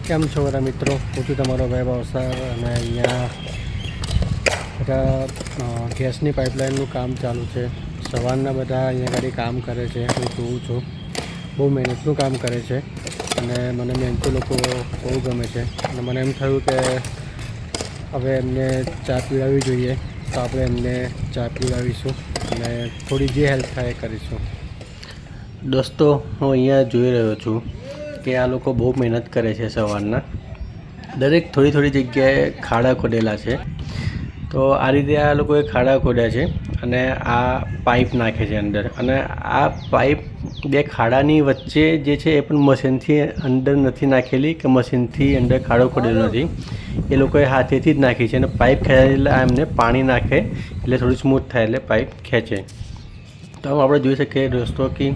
કેમ છો બધા મિત્રો? હું છું તમારો ભાઈ ભાવસાર અને અહીંયા બધા ગેસની પાઇપલાઇનનું કામ ચાલુ છે. સવારના બધા અહીંયા ગાડી કામ કરે છે, હું જોઉં છું. બહુ મહેનતનું કામ કરે છે અને મને મહેનતુ લોકો બહુ ગમે છે. અને મને એમ થયું કે હવે એમને ચા પીવડાવવી જોઈએ, તો આપણે એમને ચા પીવડાવીશું અને થોડી જે હેલ્પ થાય એ કરીશું. દોસ્તો, હું અહીંયા જોઈ રહ્યો છું કે આ લોકો બહુ મહેનત કરે છે. સવારના દરેક થોડી જગ્યાએ ખાડા ખોદેલા છે. તો આ રીતે આ લોકોએ ખાડા ખોદ્યા છે અને આ પાઇપ નાખે છે અંદર. અને આ પાઇપ બે ખાડાની વચ્ચે જે છે એ પણ મશીનથી અંદર નથી નાખેલી કે મશીનથી અંદર ખાડો ખોદેલો નથી. એ લોકોએ હાથેથી જ નાખી છે અને પાઇપ ખેંચેલા એમને પાણી નાખે એટલે થોડી સ્મૂથ થાય એટલે પાઇપ ખેંચે. તો આપણે જોઈ શકીએ દોસ્તો કે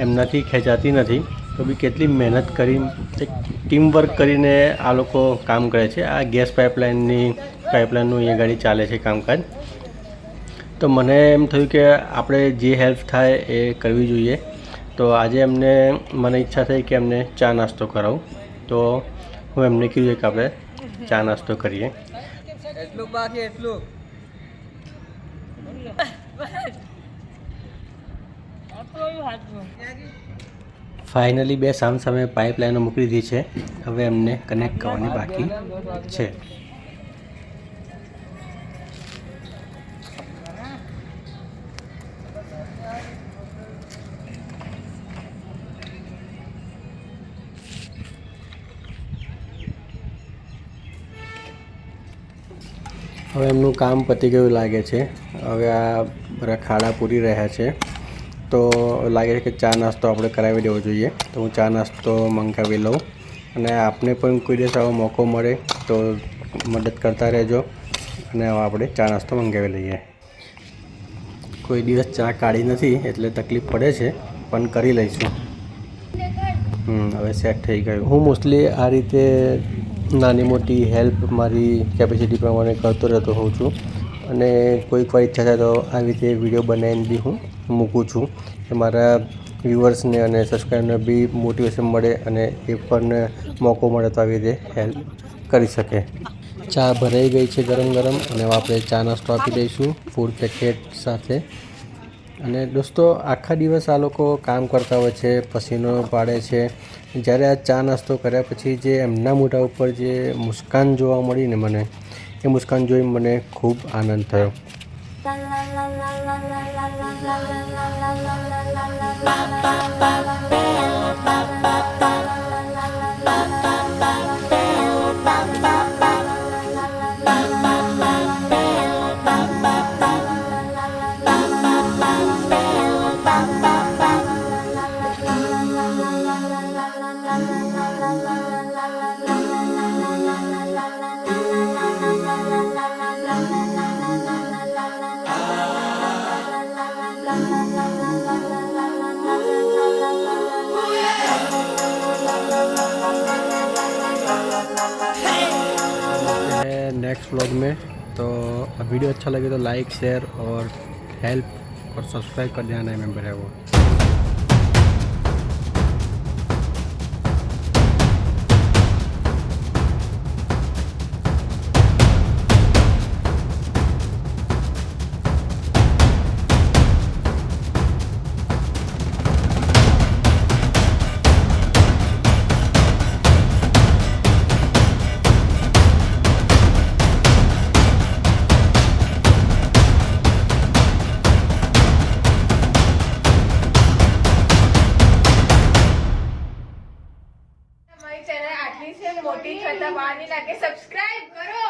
એમનાથી ખેંચાતી નથી, તો બી કેટલી મહેનત કરી એક ટીમવર્ક કરીને આ લોકો કામ કરે છે. આ ગેસ પાઇપલાઇનનું અહીંયા ગાડી ચાલે છે કામકાજ. તો મને એમ થયું કે આપણે જે હેલ્પ થાય એ કરવી જોઈએ. તો આજે મને ઈચ્છા થઈ કે એમને ચા નાસ્તો કરાવું. તો હું એમને કીધું કે આપણે ચા નાસ્તો કરીએ. એટલું બાકી એટલું ફાઇનલી બે સામે પાઇપલાઇનો મૂકી દીધી છે. હવે એમને કનેક્ટ કરવાની બાકી છે. હવે એમનું કામ પતી ગયું લાગે છે. હવે આ બધા ખાડા પૂરી રહ્યા છે. તો લાગે છે કે ચા નાસ્તો આપણે કરાવી દેવો જોઈએ. તો હું ચા નાસ્તો મંગાવી લઉં અને આપને પણ કોઈ દિવસ આવો મોકો મળે તો મદદ કરતા રહેજો અને હવે આપણે ચા નાસ્તો મંગાવી લઈએ. કોઈ દિવસ ચા કાઢી નથી એટલે તકલીફ પડે છે, પણ કરી લઈશું. હવે સેટ થઈ ગયું. હું મોસ્ટલી આ રીતે નાની મોટી હેલ્પ મારી કેપેસિટી પ્રમાણે કરતો રહેતો હોઉં છું. અને કોઈક વાર ઈચ્છા થાય તો આવી રીતે વિડીયો બનાવીને બી હું મૂકું છું કે મારા વ્યૂઅર્સને અને સબસ્ક્રાઈબરને બી મોટિવેશન મળે અને એ પણ મોકો મળે તો આવી રીતે હેલ્પ કરી શકે. ચા ભરાઈ ગઈ છે ગરમ અને હવે આપણે ચા નાસ્તો આપી દઈશું ફૂડ પેકેટ સાથે. અને દોસ્તો, આખા દિવસ આ લોકો કામ કરતા હોય છે, પસીનો પાડે છે. જ્યારે આ ચા નાસ્તો કર્યા પછી જે એમના મોઢા ઉપર જે મુસ્કાન જોવા મળી ને મને, એ મુસ્કાન જોઈ મને ખૂબ આનંદ થયો. नेक्स्ट व्लॉग में तो वीडियो अच्छा लगे तो लाइक शेयर और हेल्प और सब्सक्राइब कर देना नए मेंबर है वो. ચેનલ આટલી છે મોટી છતાં બહાર ની લાગે. સબસ્ક્રાઇબ કરો.